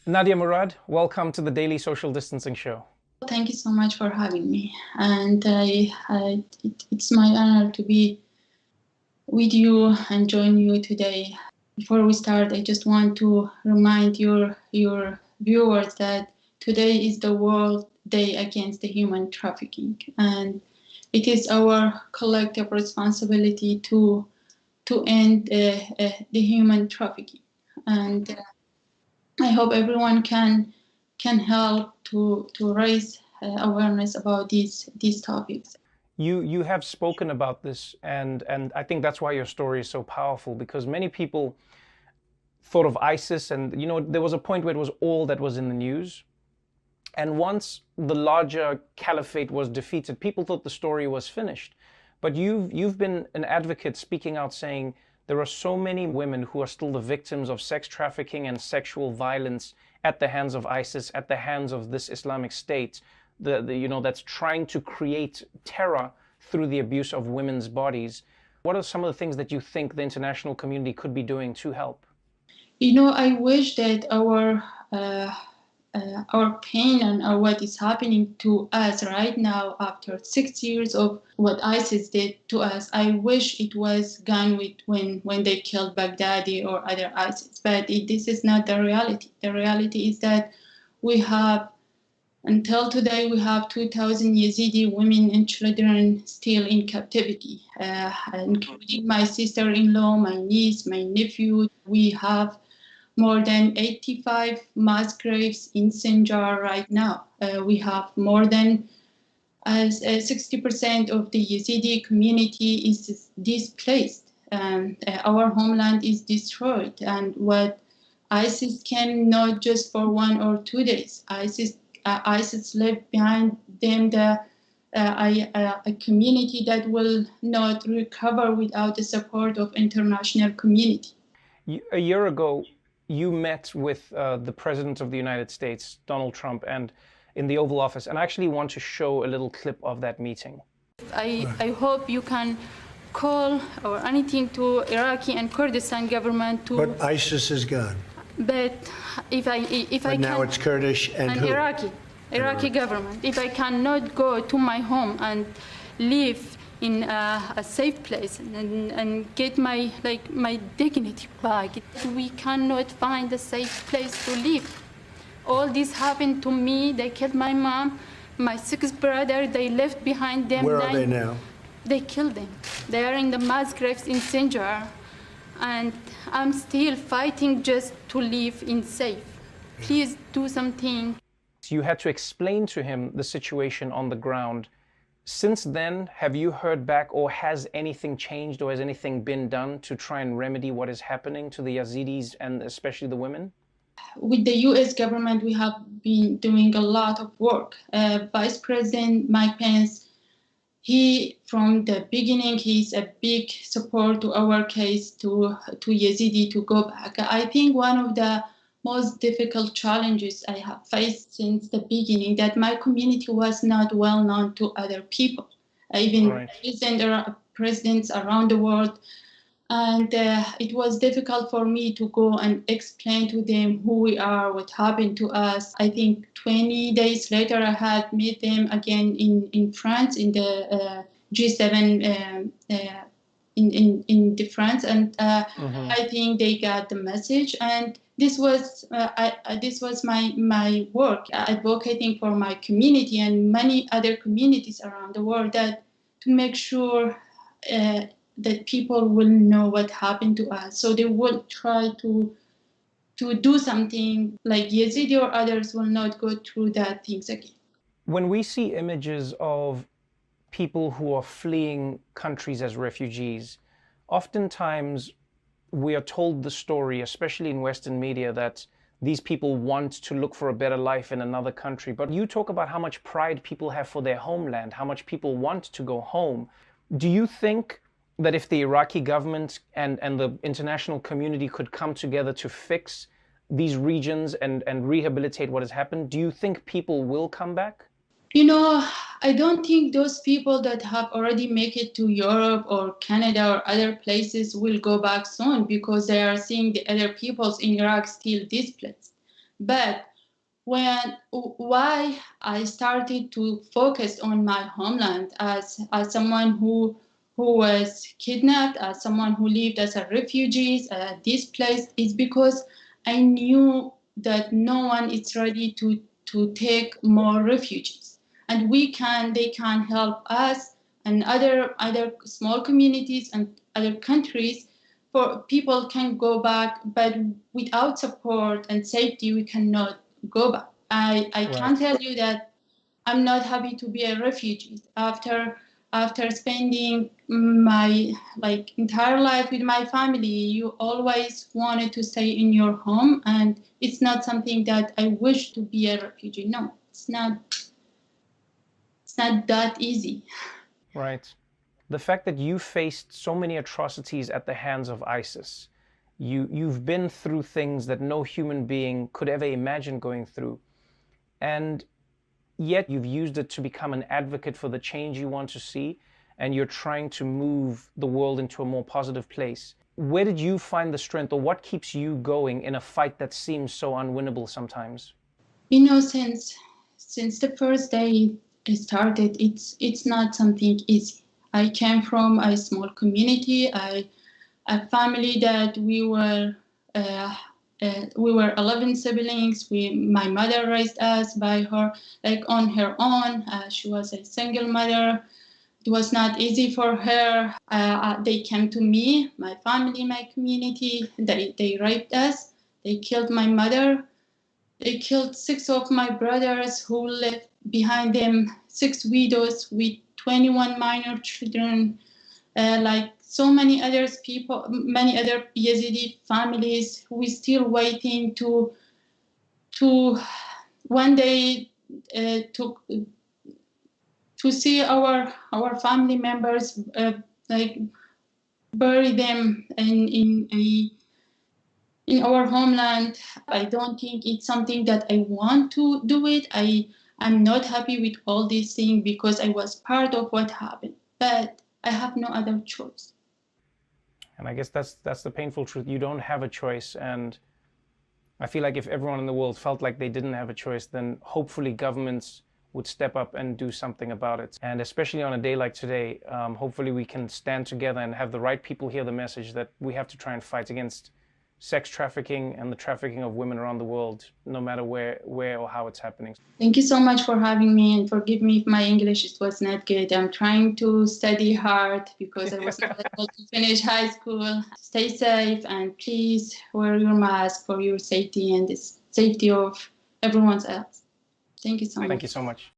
Nadia Murad, welcome to the Daily Social Distancing Show. Thank you so much for having me. And it's my honor to be with you and join you today. Before we start, I just want to remind your viewers that today is the World Day Against the Human Trafficking. And it is our collective responsibility to end the human trafficking. And I hope everyone can help to raise awareness about these topics. You have spoken about this, and I think that's why your story is so powerful, because many people thought of ISIS, and there was a point where it was all that was in the news. And once the larger caliphate was defeated, people thought the story was finished. But you've been an advocate speaking out, saying there are so many women who are still the victims of sex trafficking and sexual violence at the hands of ISIS, at the hands of this Islamic State, that's trying to create terror through the abuse of women's bodies. What are some of the things that you think the international community could be doing to help? I wish that our pain and what is happening to us right now after 6 years of what ISIS did to us, I wish it was gone with when they killed Baghdadi or other ISIS. But this is not the reality. The reality is that until today, we have 2,000 Yazidi women and children still in captivity, including my sister-in-law, my niece, my nephew. We have more than 85 mass graves in Sinjar right now. We have more than 60% of the Yazidi community is displaced. Our homeland is destroyed. And what ISIS came not just for 1 or 2 days. ISIS left behind them a community that will not recover without the support of international community. A year ago, you met with the President of the United States, Donald Trump, and in the Oval Office, and I actually want to show a little clip of that meeting. I hope you can call or anything to Iraqi and Kurdistan government to. But ISIS is gone. But if I can. Now it's Kurdish and who? Iraqi government. If I cannot go to my home and live in a safe place and get my dignity back, we cannot find a safe place to live. All this happened to me. They killed my mom, my 6 brother. They left behind them. Where are they now? They killed them. They are in the mass graves in Sinjar, and I'm still fighting just to live in safe. Please do something. You had to explain to him the situation on the ground. Since then, have you heard back, or has anything changed, or has anything been done to try and remedy what is happening to the Yazidis and especially the women? With the U.S. government, we have been doing a lot of work. Vice President Mike Pence, from the beginning, he's a big support to our case to Yazidi to go back. I think one of the most difficult challenges I have faced since the beginning, that my community was not well known to other people, even right. Presidents around the world. And it was difficult for me to go and explain to them who we are, what happened to us. I think 20 days later, I had met them again in France, in the G7 in the France, and I think they got the message. And this was my work, advocating for my community and many other communities around the world, that to make sure that people will know what happened to us, so they will try to do something like Yazidi or others will not go through that things again. When we see images of people who are fleeing countries as refugees, oftentimes we are told the story, especially in Western media, that these people want to look for a better life in another country. But you talk about how much pride people have for their homeland, how much people want to go home. Do you think that if the Iraqi government and the international community could come together to fix these regions and rehabilitate what has happened, do you think people will come back? I don't think those people that have already made it to Europe or Canada or other places will go back soon, because they are seeing the other peoples in Iraq still displaced. But why I started to focus on my homeland as someone who was kidnapped, as someone who lived as a refugee, displaced, is because I knew that no one is ready to take more refugees, and they can help us and other small communities and other countries. For people can go back, but without support and safety, we cannot go back. I can tell you that I'm not happy to be a refugee after spending my entire life with my family. You always wanted to stay in your home, and it's not something that I wish to be a refugee. No, it's not that easy. Right. The fact that you faced so many atrocities at the hands of ISIS, you've been through things that no human being could ever imagine going through, and yet you've used it to become an advocate for the change you want to see, and you're trying to move the world into a more positive place. Where did you find the strength, or what keeps you going in a fight that seems so unwinnable sometimes? You know, since the first day it started, it's not something easy. I came from a small community, a family that we were 11 siblings. My mother raised us by her, on her own. She was a single mother. It was not easy for her. They came to me, my family, my community. They raped us. They killed my mother. They killed 6 of my brothers, who left behind them 6 widows with 21 minor children. Like so many other people, many other Yazidi families, we're still waiting to one day to see our family members bury them in our homeland. I don't think it's something that I want to do it. I'm not happy with all these things because I was part of what happened, but I have no other choice. And I guess that's the painful truth. You don't have a choice, and I feel like if everyone in the world felt like they didn't have a choice, then hopefully governments would step up and do something about it. And especially on a day like today, hopefully we can stand together and have the right people hear the message that we have to try and fight against sex trafficking and the trafficking of women around the world, no matter where or how it's happening. Thank you so much for having me, and forgive me if my English was not good. I'm trying to study hard because I was not able to finish high school. Stay safe, and please wear your mask for your safety and the safety of everyone else. Thank you so much. Thank you so much.